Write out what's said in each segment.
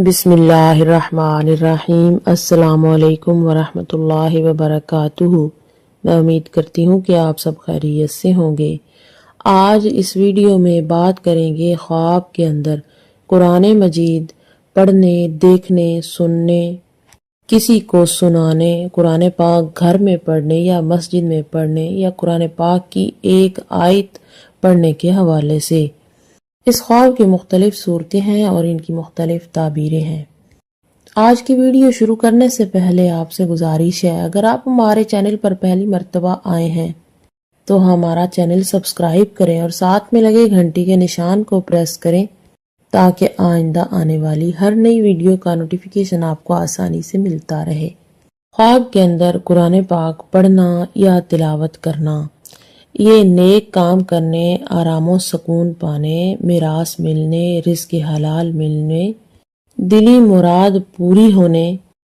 بسم اللہ الرحمن الرحیم۔ السلام علیکم ورحمۃ اللہ وبرکاتہ۔ میں امید کرتی ہوں کہ آپ سب خیریت سے ہوں گے۔ آج اس ویڈیو میں بات کریں گے خواب کے اندر قرآن مجید پڑھنے، دیکھنے، سننے، کسی کو سنانے، قرآن پاک گھر میں پڑھنے یا مسجد میں پڑھنے یا قرآن پاک کی ایک آیت پڑھنے کے حوالے سے۔ اس خواب کی مختلف صورتیں ہیں اور ان کی مختلف تعبیریں ہیں۔ آج کی ویڈیو شروع کرنے سے پہلے آپ سے گزارش ہے، اگر آپ ہمارے چینل پر پہلی مرتبہ آئے ہیں تو ہمارا چینل سبسکرائب کریں اور ساتھ میں لگے گھنٹی کے نشان کو پریس کریں تاکہ آئندہ آنے والی ہر نئی ویڈیو کا نوٹیفیکیشن آپ کو آسانی سے ملتا رہے۔ خواب کے اندر قرآن پاک پڑھنا یا تلاوت کرنا، یہ نیک کام کرنے، آرام و سکون پانے، میراث ملنے، رزق حلال ملنے، دلی مراد پوری ہونے،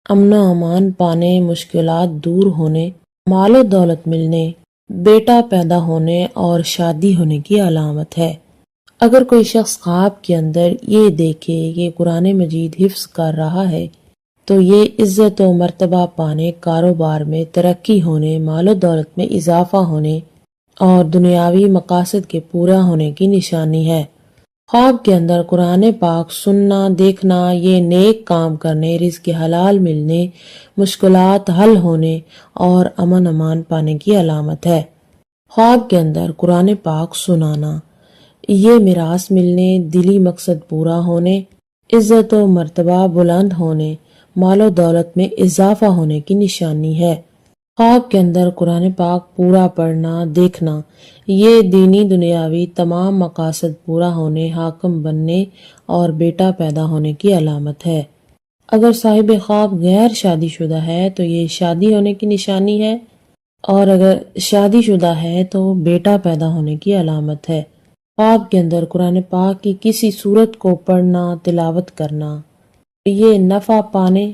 امن و امان پانے، مشکلات دور ہونے، مال و دولت ملنے، بیٹا پیدا ہونے اور شادی ہونے کی علامت ہے۔ اگر کوئی شخص خواب کے اندر یہ دیکھے کہ قرآن مجید حفظ کر رہا ہے تو یہ عزت و مرتبہ پانے، کاروبار میں ترقی ہونے، مال و دولت میں اضافہ ہونے اور دنیاوی مقاصد کے پورا ہونے کی نشانی ہے۔ خواب کے اندر قرآن پاک سننا، دیکھنا، یہ نیک کام کرنے، رزق حلال ملنے، مشکلات حل ہونے اور امن امان پانے کی علامت ہے۔ خواب کے اندر قرآن پاک سنانا، یہ میراث ملنے، دلی مقصد پورا ہونے، عزت و مرتبہ بلند ہونے، مال و دولت میں اضافہ ہونے کی نشانی ہے۔ خواب کے اندر قرآن پاک پورا پڑھنا، دیکھنا، یہ دینی دنیاوی تمام مقاصد پورا ہونے، حاکم بننے اور بیٹا پیدا ہونے کی علامت ہے۔ اگر صاحب خواب غیر شادی شدہ ہے تو یہ شادی ہونے کی نشانی ہے، اور اگر شادی شدہ ہے تو بیٹا پیدا ہونے کی علامت ہے۔ خواب کے اندر قرآن پاک کی کسی سورت کو پڑھنا، تلاوت کرنا، یہ نفع پانے،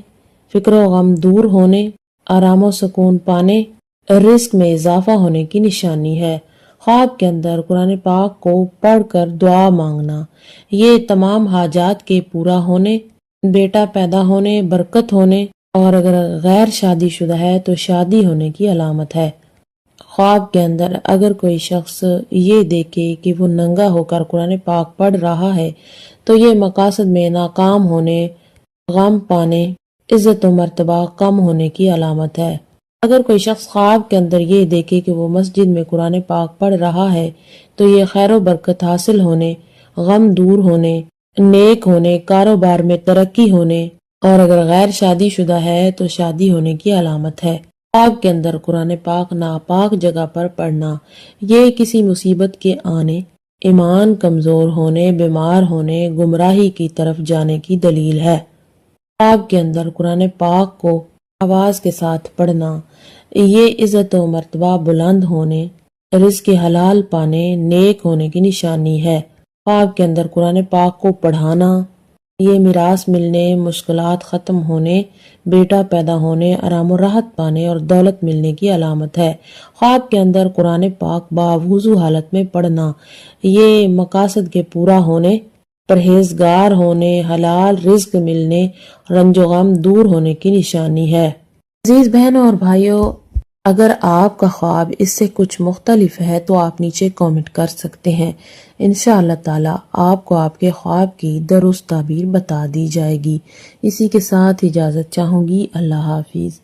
فکر و غم دور ہونے، آرام و سکون پانے، رزق میں اضافہ ہونے کی نشانی ہے۔ خواب کے اندر قرآن پاک کو پڑھ کر دعا مانگنا، یہ تمام حاجات کے پورا ہونے، بیٹا پیدا ہونے، برکت ہونے، اور اگر غیر شادی شدہ ہے تو شادی ہونے کی علامت ہے۔ خواب کے اندر اگر کوئی شخص یہ دیکھے کہ وہ ننگا ہو کر قرآن پاک پڑھ رہا ہے تو یہ مقاصد میں ناکام ہونے، غم پانے، عزت و مرتبہ کم ہونے کی علامت ہے۔ اگر کوئی شخص خواب کے اندر یہ دیکھے کہ وہ مسجد میں قرآن پاک پڑھ رہا ہے تو یہ خیر و برکت حاصل ہونے، غم دور ہونے، نیک ہونے، کاروبار میں ترقی ہونے، اور اگر غیر شادی شدہ ہے تو شادی ہونے کی علامت ہے۔ خواب کے اندر قرآن پاک ناپاک جگہ پر پڑھنا، یہ کسی مصیبت کے آنے، ایمان کمزور ہونے، بیمار ہونے، گمراہی کی طرف جانے کی دلیل ہے۔ خواب کے اندر قرآن پاک کو آواز کے ساتھ پڑھنا، یہ عزت و مرتبہ بلند ہونے، رزق حلال پانے، نیک ہونے کی نشانی ہے۔ خواب کے اندر قرآن پاک کو پڑھانا، یہ میراث ملنے، مشکلات ختم ہونے، بیٹا پیدا ہونے، آرام و راحت پانے اور دولت ملنے کی علامت ہے۔ خواب کے اندر قرآن پاک باوضو حالت میں پڑھنا، یہ مقاصد کے پورا ہونے، پرہیزگار ہونے، حلال رزق ملنے، رنج و غم دور ہونے کی نشانی ہے۔ عزیز بہنوں اور بھائیوں، اگر آپ کا خواب اس سے کچھ مختلف ہے تو آپ نیچے کامنٹ کر سکتے ہیں۔ انشاءاللہ تعالی آپ کو آپ کے خواب کی درست تعبیر بتا دی جائے گی۔ اسی کے ساتھ اجازت چاہوں گی۔ اللہ حافظ۔